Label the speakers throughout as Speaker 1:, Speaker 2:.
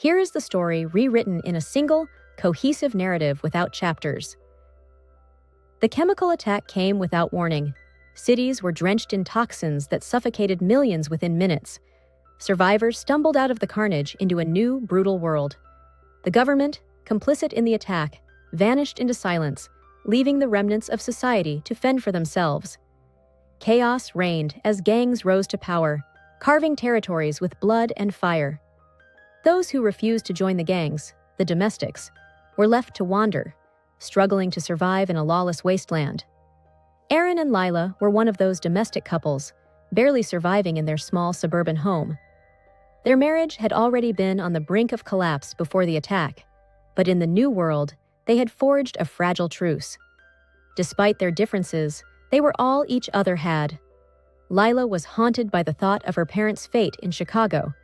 Speaker 1: Here is the story rewritten in a single, cohesive narrative without chapters. The chemical attack came without warning. Cities were drenched in toxins that suffocated millions within minutes. Survivors stumbled out of the carnage into a new, brutal world. The government, complicit in the attack, vanished into silence, leaving the remnants of society to fend for themselves. Chaos reigned as gangs rose to power, carving territories with blood and fire. Those who refused to join the gangs, the domestics, were left to wander, struggling to survive in a lawless wasteland. Aaron and Lila were one of those domestic couples, barely surviving in their small suburban home. Their marriage had already been on the brink of collapse before the attack, but in the new world, they had forged a fragile truce. Despite their differences, they were all each other had. Lila was haunted by the thought of her parents' fate in Chicago,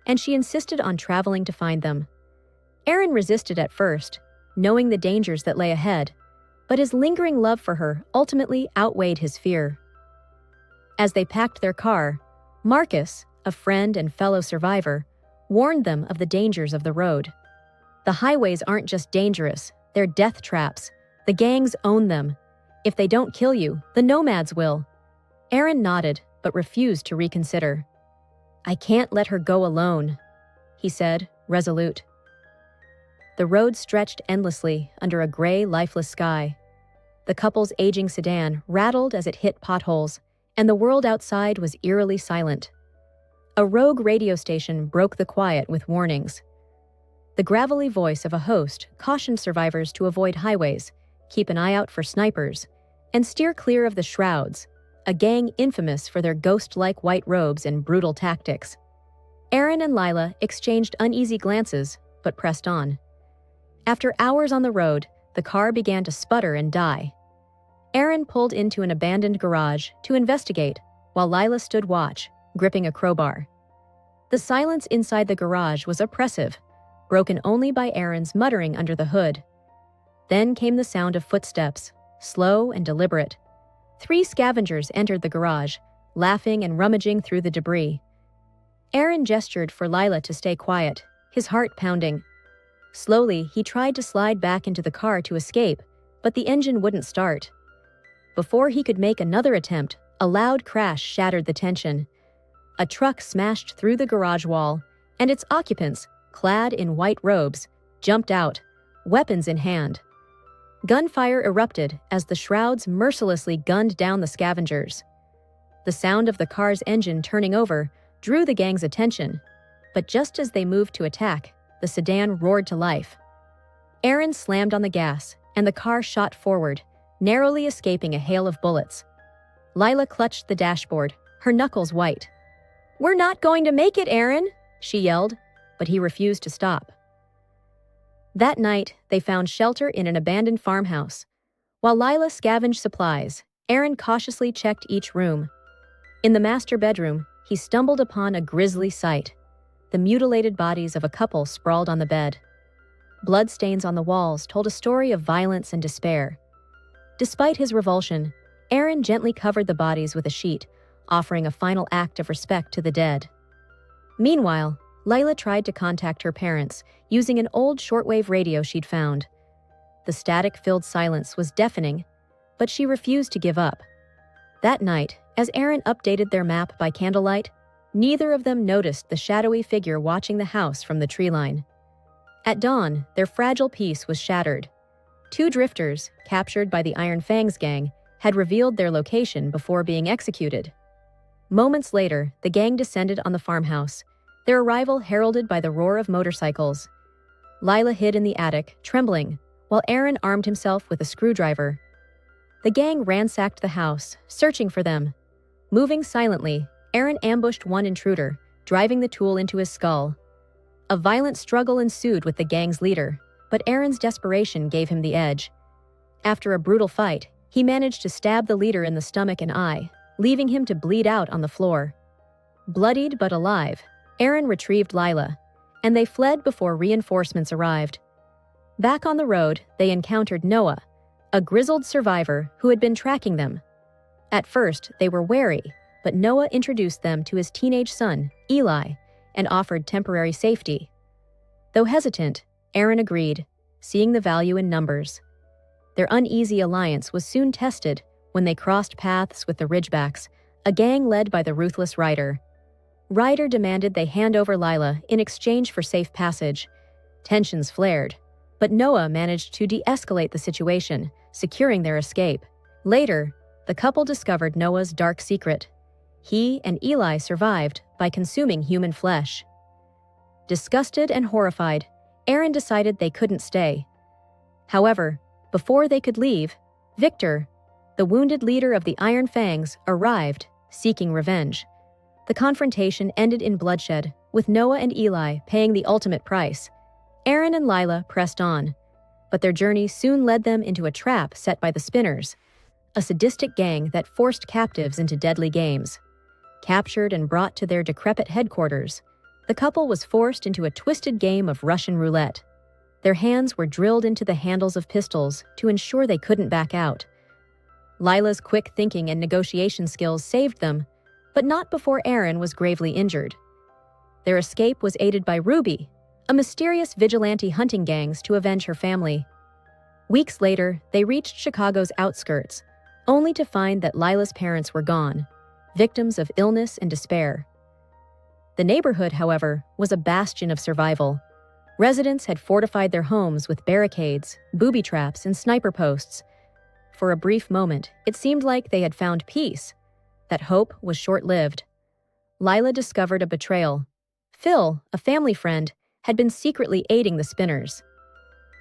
Speaker 1: and she insisted on traveling to find them. Aaron resisted at first, knowing the dangers that lay ahead, but his lingering love for her ultimately outweighed his fear. As they packed their car, Marcus, a friend and fellow survivor, warned them of the dangers of the road. The highways aren't just dangerous, they're death traps. The gangs own them. If they don't kill you, the nomads will. Aaron nodded, but refused to reconsider. "I can't let her go alone," he said, resolute. The road stretched endlessly under a gray, lifeless sky. The couple's aging sedan rattled as it hit potholes, and the world outside was eerily silent. A rogue radio station broke the quiet with warnings. The gravelly voice of a host cautioned survivors to avoid highways, keep an eye out for snipers, and steer clear of the Shrouds, a gang infamous for their ghost-like white robes and brutal tactics. Aaron and Lila exchanged uneasy glances, but pressed on. After hours on the road, the car began to sputter and die. Aaron pulled into an abandoned garage to investigate, while Lila stood watch, gripping a crowbar. The silence inside the garage was oppressive, broken only by Aaron's muttering under the hood. Then came the sound of footsteps, slow and deliberate. 3 scavengers entered the garage, laughing and rummaging through the debris. Aaron gestured for Lila to stay quiet, his heart pounding. Slowly, he tried to slide back into the car to escape, but the engine wouldn't start. Before he could make another attempt, a loud crash shattered the tension. A truck smashed through the garage wall, and its occupants, clad in white robes, jumped out, weapons in hand. Gunfire erupted as the Shrouds mercilessly gunned down the scavengers. The sound of the car's engine turning over drew the gang's attention, but just as they moved to attack, the sedan roared to life. Aaron slammed on the gas, and the car shot forward, narrowly escaping a hail of bullets. Lila clutched the dashboard, her knuckles white. "We're not going to make it, Aaron," she yelled, but he refused to stop. That night, they found shelter in an abandoned farmhouse. While Lila scavenged supplies, Aaron cautiously checked each room. In the master bedroom, he stumbled upon a grisly sight: the mutilated bodies of a couple sprawled on the bed. Bloodstains on the walls told a story of violence and despair. Despite his revulsion, Aaron gently covered the bodies with a sheet, offering a final act of respect to the dead. Meanwhile, Lila tried to contact her parents using an old shortwave radio she'd found. The static-filled silence was deafening, but she refused to give up. That night, as Aaron updated their map by candlelight, neither of them noticed the shadowy figure watching the house from the tree line. At dawn, their fragile peace was shattered. 2 drifters, captured by the Iron Fangs gang, had revealed their location before being executed. Moments later, the gang descended on the farmhouse, their arrival heralded by the roar of motorcycles. Lila hid in the attic, trembling, while Aaron armed himself with a screwdriver. The gang ransacked the house, searching for them. Moving silently, Aaron ambushed one intruder, driving the tool into his skull. A violent struggle ensued with the gang's leader, but Aaron's desperation gave him the edge. After a brutal fight, he managed to stab the leader in the stomach and eye, leaving him to bleed out on the floor. Bloodied but alive, Aaron retrieved Lila, and they fled before reinforcements arrived. Back on the road, they encountered Noah, a grizzled survivor who had been tracking them. At first, they were wary, but Noah introduced them to his teenage son, Eli, and offered temporary safety. Though hesitant, Aaron agreed, seeing the value in numbers. Their uneasy alliance was soon tested when they crossed paths with the Ridgebacks, a gang led by the ruthless Ryder. Ryder demanded they hand over Lila in exchange for safe passage. Tensions flared, but Noah managed to de-escalate the situation, securing their escape. Later, the couple discovered Noah's dark secret. He and Eli survived by consuming human flesh. Disgusted and horrified, Aaron decided they couldn't stay. However, before they could leave, Victor, the wounded leader of the Iron Fangs, arrived, seeking revenge. The confrontation ended in bloodshed, with Noah and Eli paying the ultimate price. Aaron and Lila pressed on, but their journey soon led them into a trap set by the Spinners, a sadistic gang that forced captives into deadly games. Captured and brought to their decrepit headquarters, the couple was forced into a twisted game of Russian roulette. Their hands were drilled into the handles of pistols to ensure they couldn't back out. Lila's quick thinking and negotiation skills saved them, but not before Aaron was gravely injured. Their escape was aided by Ruby, a mysterious vigilante hunting gangs to avenge her family. Weeks later, they reached Chicago's outskirts, only to find that Lila's parents were gone, victims of illness and despair. The neighborhood, however, was a bastion of survival. Residents had fortified their homes with barricades, booby traps, and sniper posts. For a brief moment, it seemed like they had found peace. That hope was short-lived. Lila discovered a betrayal. Phil, a family friend, had been secretly aiding the Spinners.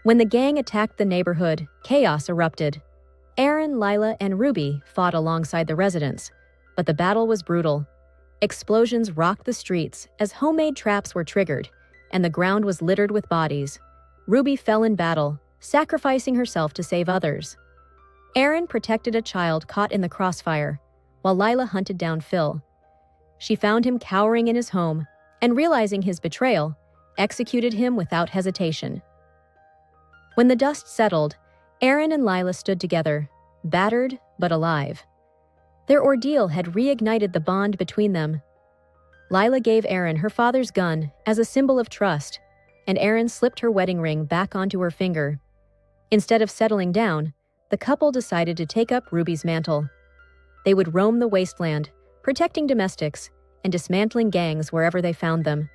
Speaker 1: When the gang attacked the neighborhood, chaos erupted. Aaron, Lila, and Ruby fought alongside the residents, but the battle was brutal. Explosions rocked the streets as homemade traps were triggered, and the ground was littered with bodies. Ruby fell in battle, sacrificing herself to save others. Aaron protected a child caught in the crossfire, while Lila hunted down Phil. She found him cowering in his home, and realizing his betrayal, executed him without hesitation. When the dust settled, Aaron and Lila stood together, battered but alive. Their ordeal had reignited the bond between them. Lila gave Aaron her father's gun as a symbol of trust, and Aaron slipped her wedding ring back onto her finger. Instead of settling down, the couple decided to take up Ruby's mantle. They would roam the wasteland, protecting domestics and dismantling gangs wherever they found them.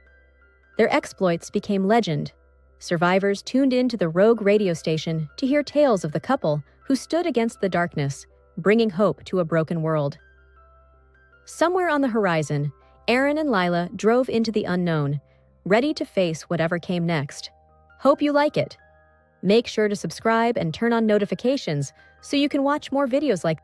Speaker 1: Their exploits became legend. Survivors tuned in to the rogue radio station to hear tales of the couple who stood against the darkness, bringing hope to a broken world. Somewhere on the horizon, Aaron and Lila drove into the unknown, ready to face whatever came next. Hope you like it. Make sure to subscribe and turn on notifications so you can watch more videos like